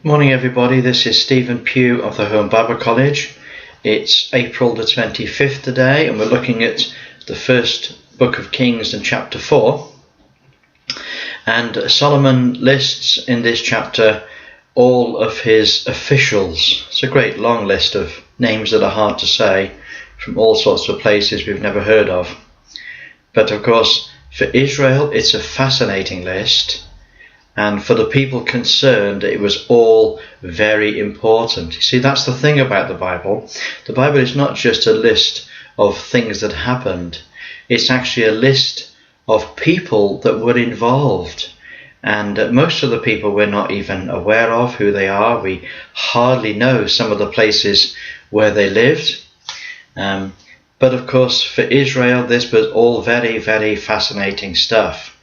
Morning everybody, this is Stephen Pugh of the Home Bible College. It's April the 25th today and we're looking at the first book of Kings and chapter 4. And Solomon lists in this chapter all of his officials. It's a great long list of names that are hard to say from all sorts of places we've never heard of. But of course for Israel it's a fascinating list. And for the people concerned, it was all very important. You see, that's the thing about the Bible. The Bible is not just a list of things that happened. It's actually a list of people that were involved. And most of the people we're not even aware of who they are. We hardly know some of the places where they lived. But of course, for Israel, this was all very, very fascinating stuff.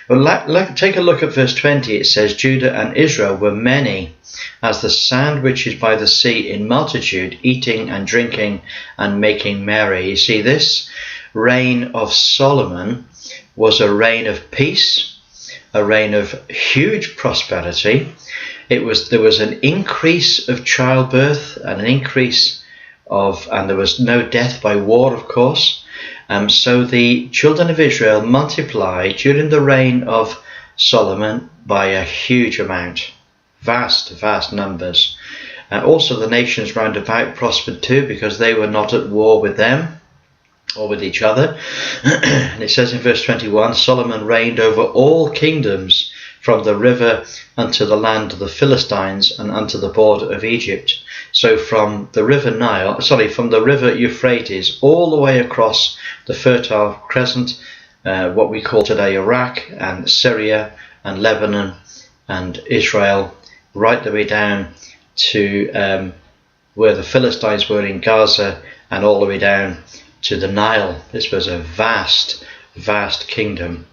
Well, take a look at verse 20. It says, Judah and Israel were many as the sand which is by the sea in multitude, eating and drinking and making merry. You see, this reign of Solomon was a reign of peace, a reign of huge prosperity. There was an increase of childbirth and and there was no death by war, of course. So the children of Israel multiplied during the reign of Solomon by a huge amount, vast numbers. Also the nations round about prospered too, because they were not at war with them or with each other. And it says in verse 21, Solomon reigned over all kingdoms from the river unto the land of the Philistines and unto the border of Egypt. So from the river Euphrates all the way across the Fertile Crescent, what we call today Iraq and Syria and Lebanon and Israel, right the way down to where the Philistines were in Gaza and all the way down to the Nile. This was a vast kingdom.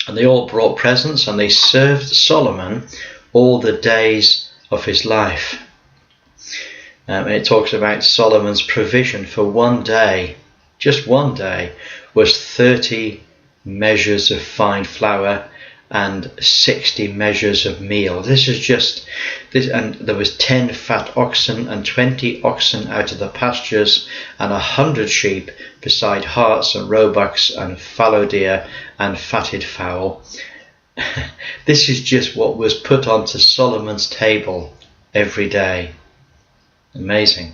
And they all brought presents and they served Solomon all the days of his life. And it talks about Solomon's provision for one day, just one day, was 30 measures of fine flour and 60 measures of meal. This is just this, and there was 10 fat oxen and 20 oxen out of the pastures and 100 sheep, beside harts and roebucks and fallow deer and fatted fowl. This is just what was put onto Solomon's table every day. Amazing.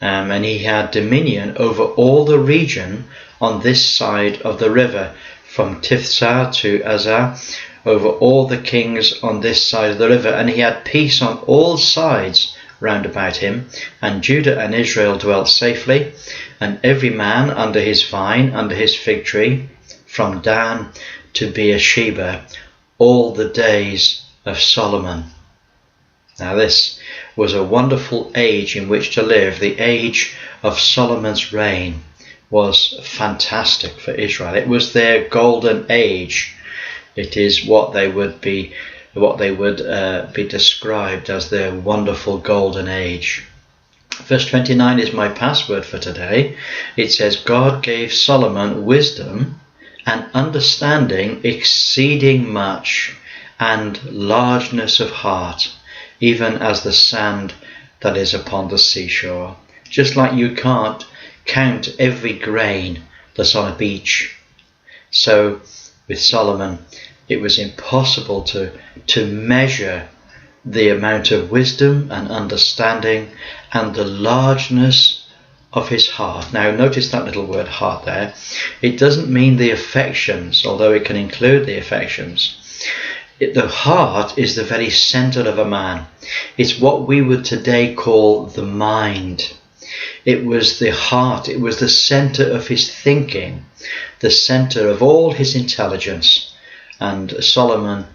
And he had dominion over all the region on this side of the river, from Tifsah to Azar, over all the kings on this side of the river. And he had peace on all sides round about him. And Judah and Israel dwelt safely, and every man under his vine, under his fig tree, from Dan to Beersheba, all the days of Solomon. Now this was a wonderful age in which to live. The age of Solomon's reign was fantastic for Israel. It was their golden age. It is what they would be described as their wonderful golden age. Verse 29 is my password for today. It says, God gave Solomon wisdom and understanding exceeding much, and largeness of heart, even as the sand that is upon the seashore. Just like you can't count every grain that's on a beach. So with Solomon, it was impossible to measure the amount of wisdom and understanding and the largeness of his heart. Now notice that little word heart there. It doesn't mean the affections, although it can include the affections. The heart is the very center of a man. It's what we would today call the mind. It was the heart, it was the center of his thinking, the center of all his intelligence. And Solomon,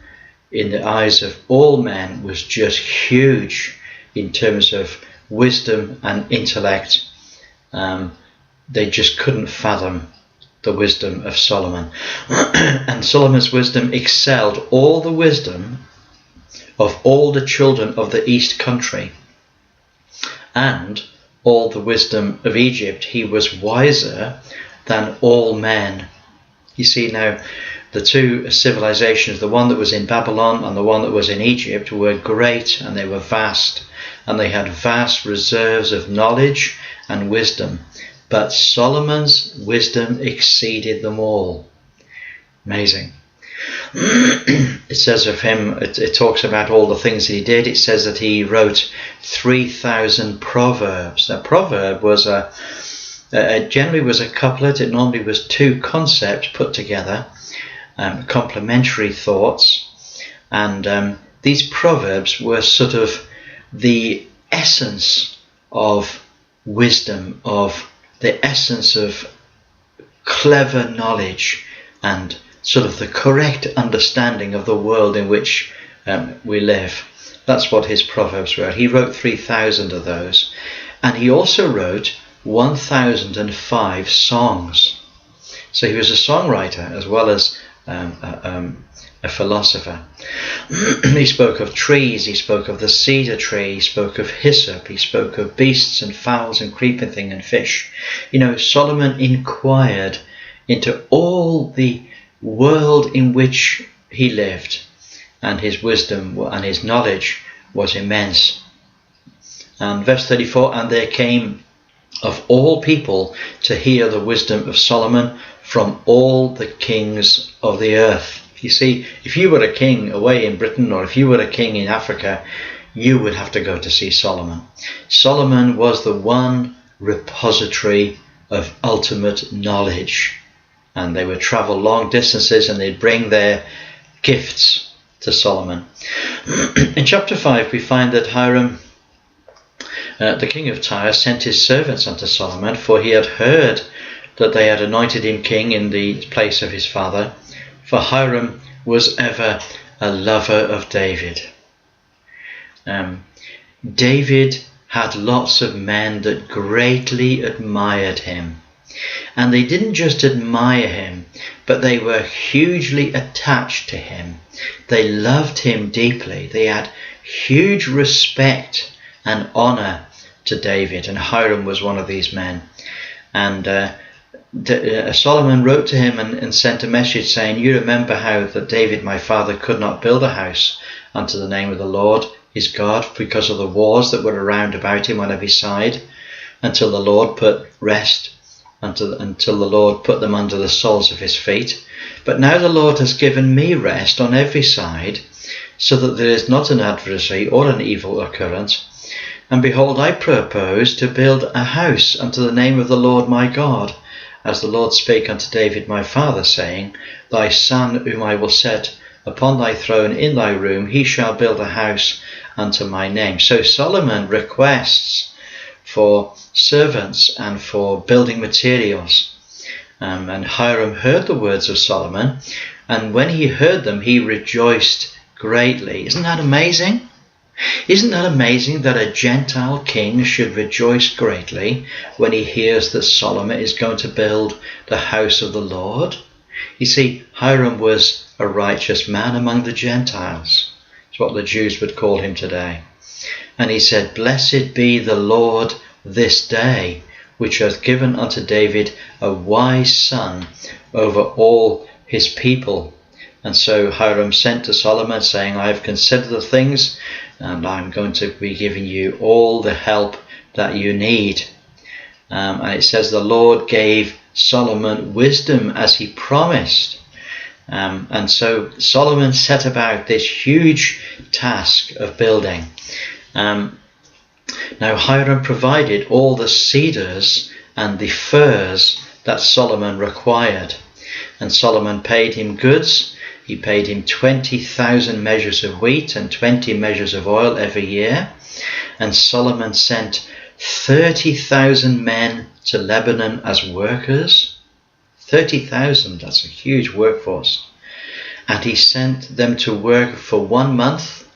in the eyes of all men, was just huge in terms of wisdom and intellect. They just couldn't fathom the wisdom of Solomon. And Solomon's wisdom excelled all the wisdom of all the children of the east country and all the wisdom of Egypt. He was wiser than all men. You see, now the two civilizations, the one that was in Babylon and the one that was in Egypt, were great and they were vast, and they had vast reserves of knowledge and wisdom. But Solomon's wisdom exceeded them all. Amazing. It says of him, it talks about all the things that he did. It says that he wrote 3,000 proverbs. A proverb was generally was a couplet. It normally was two concepts put together, complementary thoughts, and these proverbs were sort of the essence of wisdom, of the essence of clever knowledge, and sort of the correct understanding of the world in which we live. That's what his proverbs were. He wrote 3,000 of those, and he also wrote 1,005 songs. So he was a songwriter as well as a philosopher. He spoke of trees, he spoke of the cedar tree, he spoke of hyssop, he spoke of beasts and fowls and creeping thing and fish. You know, Solomon inquired into all the world in which he lived, and his wisdom and his knowledge was immense. And verse 34, and there came of all people to hear the wisdom of Solomon from all the kings of the earth. You see, if you were a king away in Britain, or if you were a king in Africa, you would have to go to see Solomon. Solomon was the one repository of ultimate knowledge, and they would travel long distances and they'd bring their gifts to Solomon. In chapter 5 we find that Hiram, the king of Tyre, sent his servants unto Solomon, for he had heard that they had anointed him king in the place of his father. For Hiram was ever a lover of David. David had lots of men that greatly admired him. And they didn't just admire him, but they were hugely attached to him. They loved him deeply. They had huge respect and honour to David, and Hiram was one of these men. And Solomon wrote to him and sent a message saying, you remember how that David my father could not build a house unto the name of the Lord his God, because of the wars that were around about him on every side, until the Lord put rest, until the Lord put them under the soles of his feet. But now the Lord has given me rest on every side, so that there is not an adversary or an evil occurrence. And behold, I propose to build a house unto the name of the Lord my God, as the Lord spake unto David my father, saying, thy son whom I will set upon thy throne in thy room, he shall build a house unto my name. So Solomon requests for servants and for building materials. And Hiram heard the words of Solomon, and when he heard them, he rejoiced greatly. Isn't that amazing? Isn't that amazing that a Gentile king should rejoice greatly when he hears that Solomon is going to build the house of the Lord? You see, Hiram was a righteous man among the Gentiles. It's what the Jews would call him today. And he said, blessed be the Lord this day, which hath given unto David a wise son over all his people. And so Hiram sent to Solomon, saying, I have considered the things, and I'm going to be giving you all the help that you need. And it says the Lord gave Solomon wisdom as he promised. And so Solomon set about this huge task of building. Now Hiram provided all the cedars and the firs that Solomon required. And Solomon paid him goods. He paid him 20,000 measures of wheat and 20 measures of oil every year. And Solomon sent 30,000 men to Lebanon as workers. 30,000, that's a huge workforce. And he sent them to work for 1 month,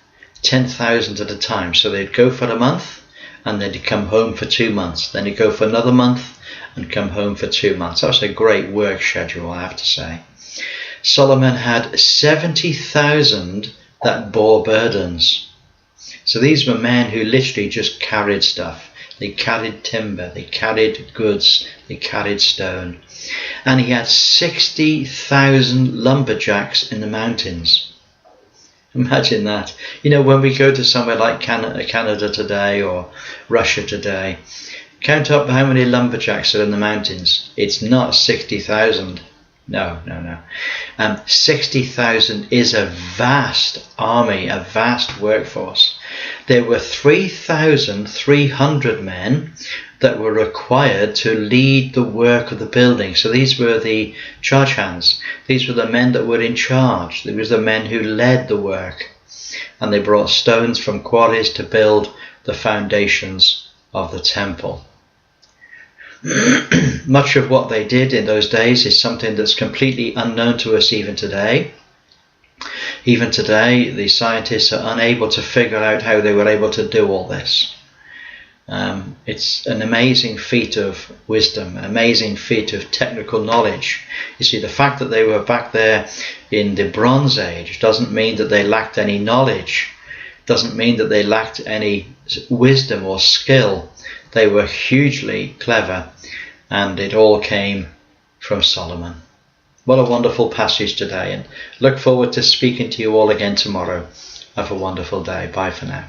10,000 at a time. So they'd go for a month and then they'd come home for 2 months. Then they'd go for another month and come home for 2 months. That was a great work schedule, I have to say. Solomon had 70,000 that bore burdens. So these were men who literally just carried stuff. they carried timber, they carried goods, they carried stone. And he had 60,000 lumberjacks in the mountains. Imagine that. You know, when we go to somewhere like Canada today or Russia today, count up how many lumberjacks are in the mountains. It's not 60,000. No. 60,000 is a vast army, a vast workforce. There were 3,300 men that were required to lead the work of the building. So these were the charge hands. These were the men that were in charge. These were the men who led the work. And they brought stones from quarries to build the foundations of the temple. Much of what they did in those days is something that's completely unknown to us even today. Even today, the scientists are unable to figure out how they were able to do all this. It's an amazing feat of wisdom, an amazing feat of technical knowledge. You see, the fact that they were back there in the Bronze Age doesn't mean that they lacked any knowledge, doesn't mean that they lacked any wisdom or skill. They were hugely clever, and it all came from Solomon. What a wonderful passage today, and look forward to speaking to you all again tomorrow. Have a wonderful day. Bye for now.